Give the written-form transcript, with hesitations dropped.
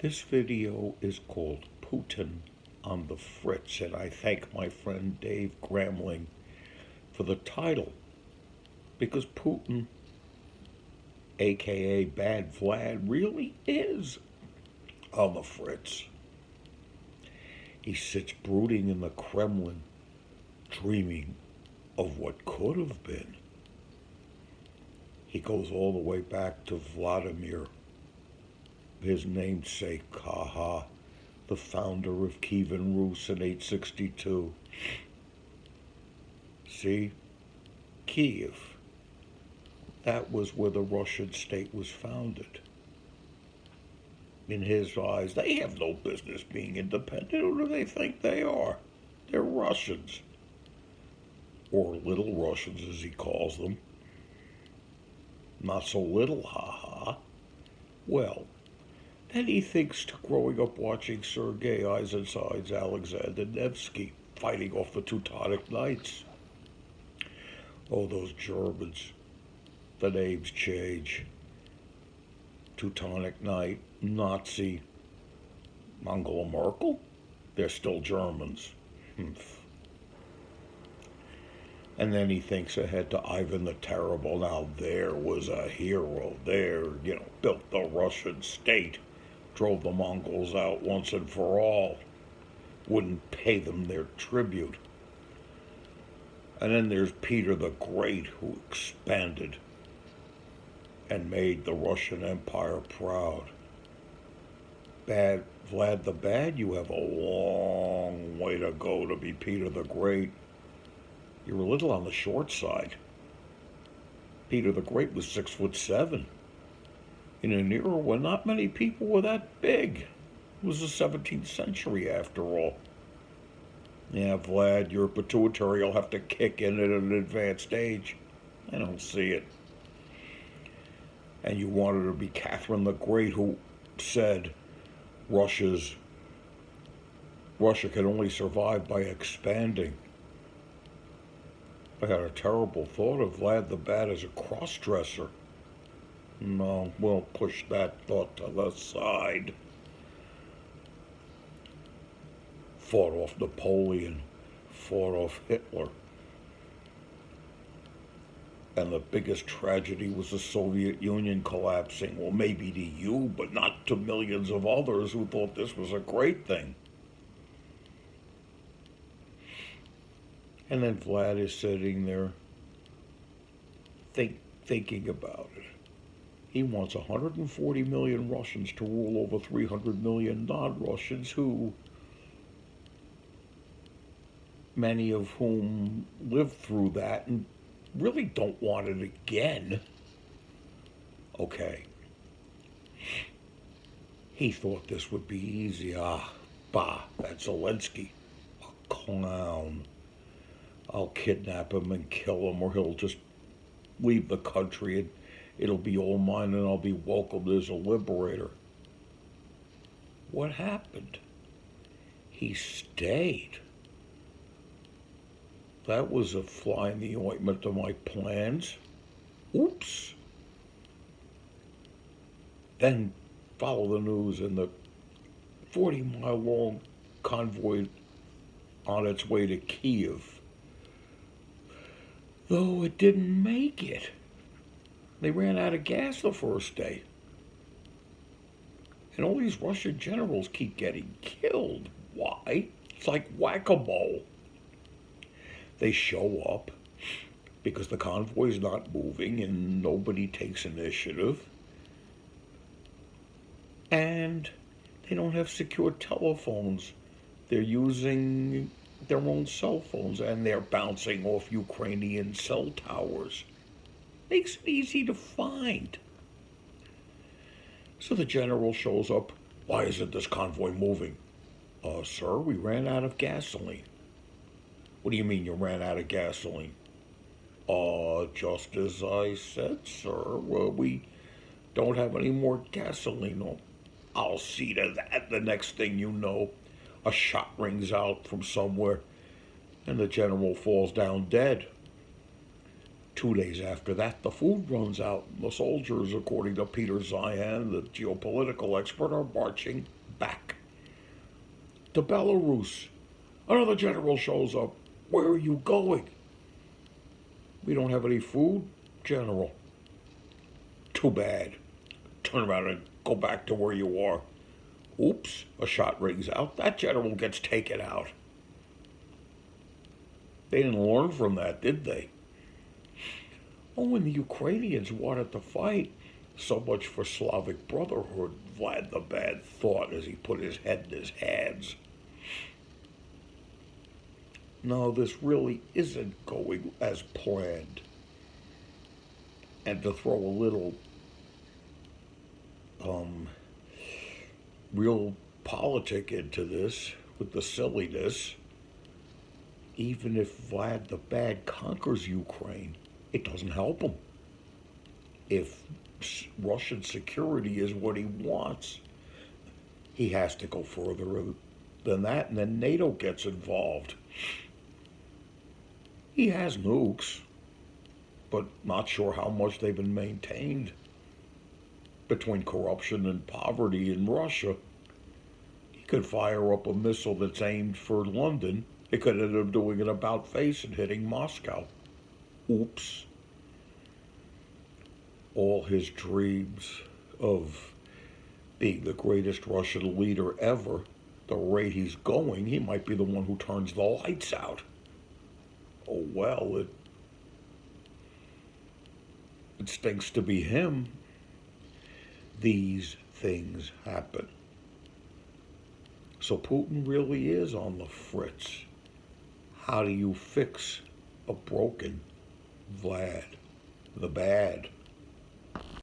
This video is called Putin on the Fritz, and I thank my friend Dave Gramling for the title, because Putin, aka Bad Vlad, really is on the Fritz. He sits brooding in the Kremlin, dreaming of what could have been. He goes all the way back to Vladimir, his namesake, the founder of Kievan Rus in 862. See? Kiev. That was where the Russian state was founded. In his eyes, they have no business being independent. Who do they think they are? They're Russians. Or little Russians, as he calls them. Not so little, Well, then he thinks to growing up watching Sergei Eisenstein's Alexander Nevsky fighting off the Teutonic Knights. Oh, those Germans. The names change. Teutonic Knight, Nazi, Angela Merkel? They're still Germans. And then he thinks ahead to Ivan the Terrible. Now, there was a hero. There, built the Russian state. Drove the Mongols out once and for all. Wouldn't pay them their tribute. And then there's Peter the Great, who expanded and made the Russian Empire proud. Vlad the Bad, you have a long way to go to be Peter the Great. You're a little on the short side. Peter the Great was 6'7", in an era when not many people were that big. It was the 17th century, after all. Yeah, Vlad, your pituitary will have to kick in at an advanced age. I don't see it. And you wanted to be Catherine the Great, who said Russia can only survive by expanding. I had a terrible thought of Vlad the Bad as a cross-dresser. No, we'll push that thought to the side. Fought off Napoleon, fought off Hitler. And the biggest tragedy was the Soviet Union collapsing. Well, maybe to you, but not to millions of others who thought this was a great thing. And then Vlad is sitting there thinking about it. He wants 140 million Russians to rule over 300 million non-Russians, who, many of whom lived through that and really don't want it again. Okay. He thought this would be easy. That's Zelensky. A clown. I'll kidnap him and kill him, or he'll just leave the country and it'll be all mine and I'll be welcomed as a liberator. What happened? He stayed. That was a fly in the ointment to my plans. Oops. Then follow the news, and the 40-mile-long convoy on its way to Kiev. Though it didn't make it. They ran out of gas the first day. And all these Russian generals keep getting killed. Why? It's like whack-a-mole. They show up because the convoy's not moving and nobody takes initiative. And they don't have secure telephones. They're using their own cell phones, and they're bouncing off Ukrainian cell towers. Makes it easy to find. So the general shows up. Why isn't this convoy moving? Sir, we ran out of gasoline. What do you mean you ran out of gasoline? Just as I said, sir. We don't have any more gasoline. Oh, I'll see to that. The next thing you know, a shot rings out from somewhere, and the general falls down dead. 2 days after that, the food runs out. The soldiers, according to Peter Zayan, the geopolitical expert, are marching back to Belarus. Another general shows up. Where are you going? We don't have any food, General. Too bad. Turn around and go back to where you are. Oops, a shot rings out. That general gets taken out. They didn't learn from that, did they? Oh, when the Ukrainians wanted to fight, so much for Slavic brotherhood, Vlad the Bad thought as he put his head in his hands. No, this really isn't going as planned. And to throw a little real politic into this with the silliness, even if Vlad the Bad conquers Ukraine, it doesn't help him. If Russian security is what he wants, he has to go further than that, and then NATO gets involved. He has nukes, but not sure how much they've been maintained. Between corruption and poverty in Russia, he could fire up a missile that's aimed for London. It could end up doing an about face and hitting Moscow. Oops. All his dreams of being the greatest Russian leader ever, the rate he's going, he might be the one who turns the lights out. Oh well, it stinks to be him. These things happen. So Putin really is on the fritz. How do you fix a broken Vlad the Bad?